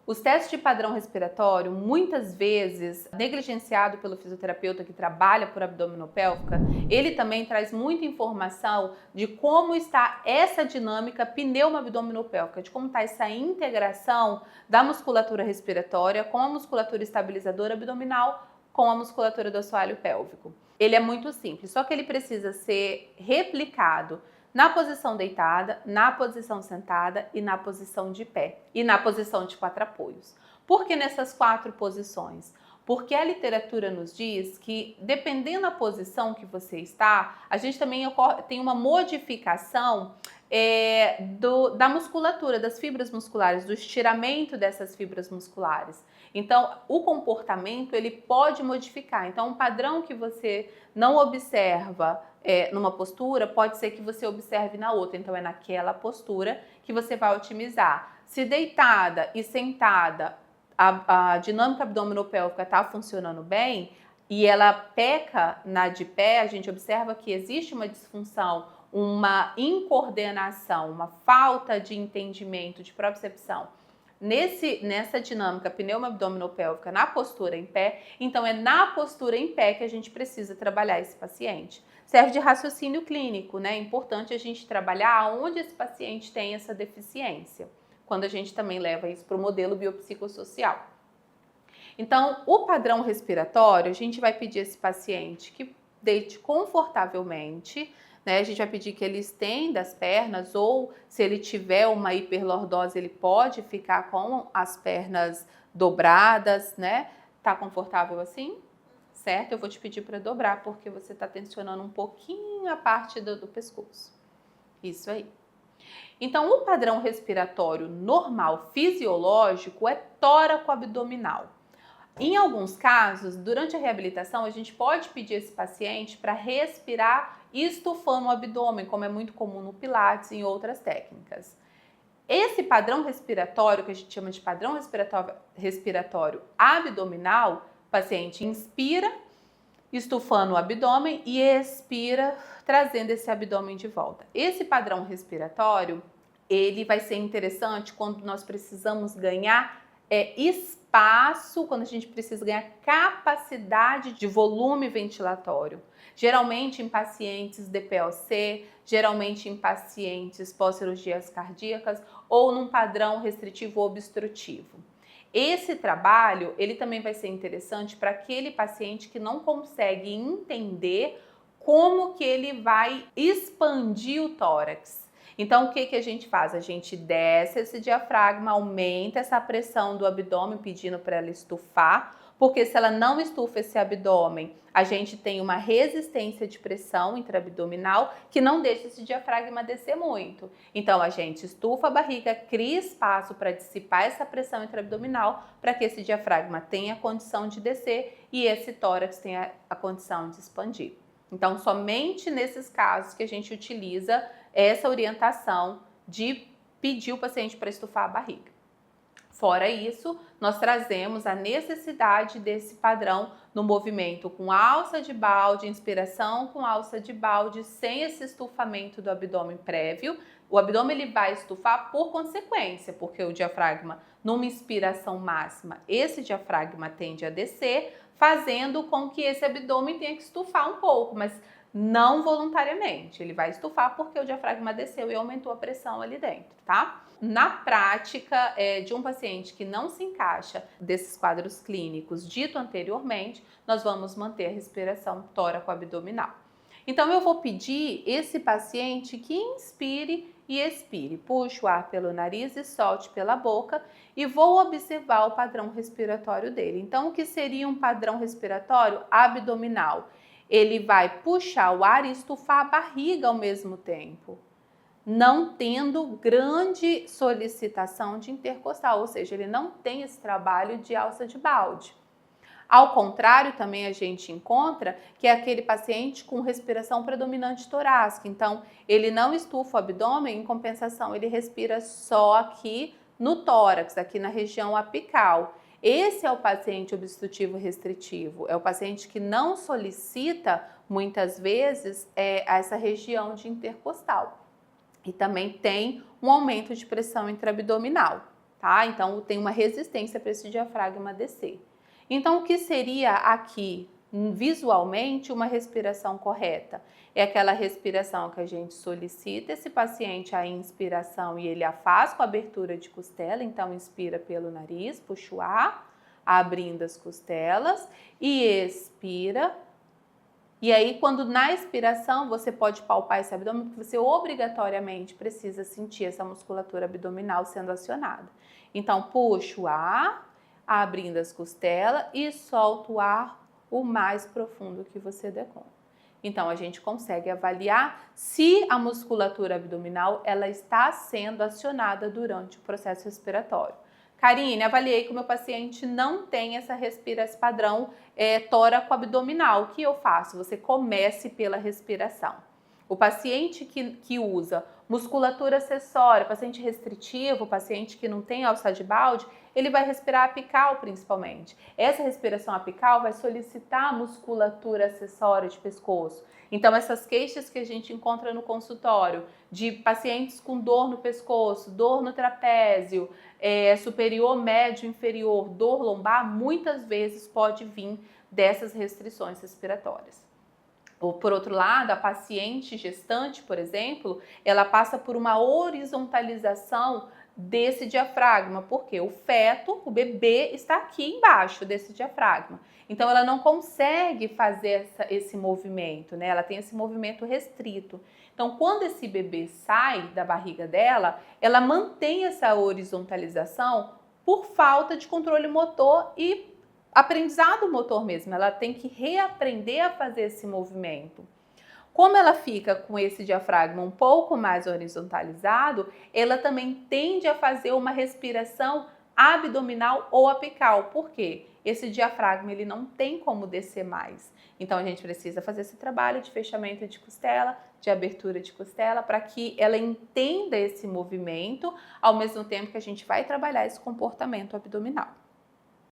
Os testes de padrão respiratório, muitas vezes negligenciado pelo fisioterapeuta que trabalha por abdominopélvica, ele também traz muita informação de como está essa dinâmica pneumo-abdominopélvica, de como está essa integração da musculatura respiratória com a musculatura estabilizadora abdominal com a musculatura do assoalho pélvico. Ele é muito simples, só que ele precisa ser replicado na posição deitada, na posição sentada e na posição de pé e na posição de 4 apoios. Por que nessas 4 posições? Porque a literatura nos diz que, dependendo da posição que você está, a gente também tem uma modificação da musculatura, das fibras musculares, do estiramento dessas fibras musculares. Então, o comportamento ele pode modificar. Então, um padrão que você não observa numa postura, pode ser que você observe na outra. Então, é naquela postura que você vai otimizar. Se deitada e sentada, a dinâmica abdominopélvica está funcionando bem e ela peca na de pé, a gente observa que existe uma disfunção, uma incoordenação, uma falta de entendimento, de propriocepção nessa dinâmica pneumo-abdominopélvica na postura em pé. Então é na postura em pé que a gente precisa trabalhar esse paciente. Serve de raciocínio clínico, né? É importante a gente trabalhar onde esse paciente tem essa deficiência, quando a gente também leva isso para o modelo biopsicossocial. Então, o padrão respiratório, a gente vai pedir a esse paciente que deite confortavelmente, né? A gente vai pedir que ele estenda as pernas, ou se ele tiver uma hiperlordose, ele pode ficar com as pernas dobradas, né? Tá confortável assim? Certo? Eu vou te pedir para dobrar, porque você está tensionando um pouquinho a parte do pescoço. Isso aí. Então, o padrão respiratório normal fisiológico é tóraco-abdominal. Em alguns casos, durante a reabilitação, a gente pode pedir esse paciente para respirar estufando o abdômen, como é muito comum no Pilates e em outras técnicas. Esse padrão respiratório, que a gente chama de padrão respiratório abdominal, o paciente inspira, estufando o abdômen, e expira, trazendo esse abdômen de volta. Esse padrão respiratório, ele vai ser interessante quando nós precisamos ganhar espaço, quando a gente precisa ganhar capacidade de volume ventilatório. Geralmente em pacientes DPOC, geralmente em pacientes pós-cirurgias cardíacas ou num padrão restritivo obstrutivo. Esse trabalho, ele também vai ser interessante para aquele paciente que não consegue entender como que ele vai expandir o tórax. Então, o que a gente faz? A gente desce esse diafragma, aumenta essa pressão do abdômen, pedindo para ela estufar, porque se ela não estufa esse abdômen, a gente tem uma resistência de pressão intraabdominal que não deixa esse diafragma descer muito. Então, a gente estufa a barriga, cria espaço para dissipar essa pressão intraabdominal, para que esse diafragma tenha condição de descer e esse tórax tenha a condição de expandir. Então, somente nesses casos que a gente utiliza essa orientação de pedir o paciente para estufar a barriga. Fora isso, nós trazemos a necessidade desse padrão no movimento com alça de balde, inspiração com alça de balde, sem esse estufamento do abdômen prévio. O abdômen ele vai estufar por consequência, porque o diafragma, numa inspiração máxima, esse diafragma tende a descer, fazendo com que esse abdômen tenha que estufar um pouco, mas não voluntariamente. Ele vai estufar porque o diafragma desceu e aumentou a pressão ali dentro, tá? Na prática de um paciente que não se encaixa desses quadros clínicos dito anteriormente, nós vamos manter a respiração tóraco-abdominal. Então, eu vou pedir esse paciente que inspire e expire. Puxe o ar pelo nariz e solte pela boca e vou observar o padrão respiratório dele. Então, o que seria um padrão respiratório abdominal? Ele vai puxar o ar e estufar a barriga ao mesmo tempo, não tendo grande solicitação de intercostal, ou seja, ele não tem esse trabalho de alça de balde. Ao contrário, também a gente encontra que é aquele paciente com respiração predominante torácica, então ele não estufa o abdômen, em compensação ele respira só aqui no tórax, aqui na região apical. Esse é o paciente obstrutivo restritivo, é o paciente que não solicita, muitas vezes, essa região de intercostal. E também tem um aumento de pressão intraabdominal, tá? Então tem uma resistência para esse diafragma descer. Então o que seria aqui visualmente uma respiração correta? É aquela respiração que a gente solicita esse paciente a inspiração e ele a faz com a abertura de costela, então inspira pelo nariz, puxa o ar, abrindo as costelas e expira. E aí, quando na expiração você pode palpar esse abdômen, porque você obrigatoriamente precisa sentir essa musculatura abdominal sendo acionada. Então, puxa o ar, abrindo as costelas e solta o ar o mais profundo que você der conta. Então, a gente consegue avaliar se a musculatura abdominal ela está sendo acionada durante o processo respiratório. Karine, avaliei que o meu paciente não tem esse padrão tóraco-abdominal. O que eu faço? Você comece pela respiração. O paciente que usa musculatura acessória, paciente restritivo, paciente que não tem alça de balde, ele vai respirar apical principalmente. Essa respiração apical vai solicitar a musculatura acessória de pescoço. Então essas queixas que a gente encontra no consultório de pacientes com dor no pescoço, dor no trapézio, superior, médio, inferior, dor lombar, muitas vezes pode vir dessas restrições respiratórias. Ou, por outro lado, a paciente gestante, por exemplo, ela passa por uma horizontalização desse diafragma, porque o feto, o bebê, está aqui embaixo desse diafragma. Então, ela não consegue fazer esse movimento, né? Ela tem esse movimento restrito. Então, quando esse bebê sai da barriga dela, ela mantém essa horizontalização por falta de controle motor e aprendizado motor mesmo. Ela tem que reaprender a fazer esse movimento. Como ela fica com esse diafragma um pouco mais horizontalizado, ela também tende a fazer uma respiração abdominal ou apical. Por quê? Esse diafragma ele não tem como descer mais. Então a gente precisa fazer esse trabalho de fechamento de costela, de abertura de costela, para que ela entenda esse movimento, ao mesmo tempo que a gente vai trabalhar esse comportamento abdominal.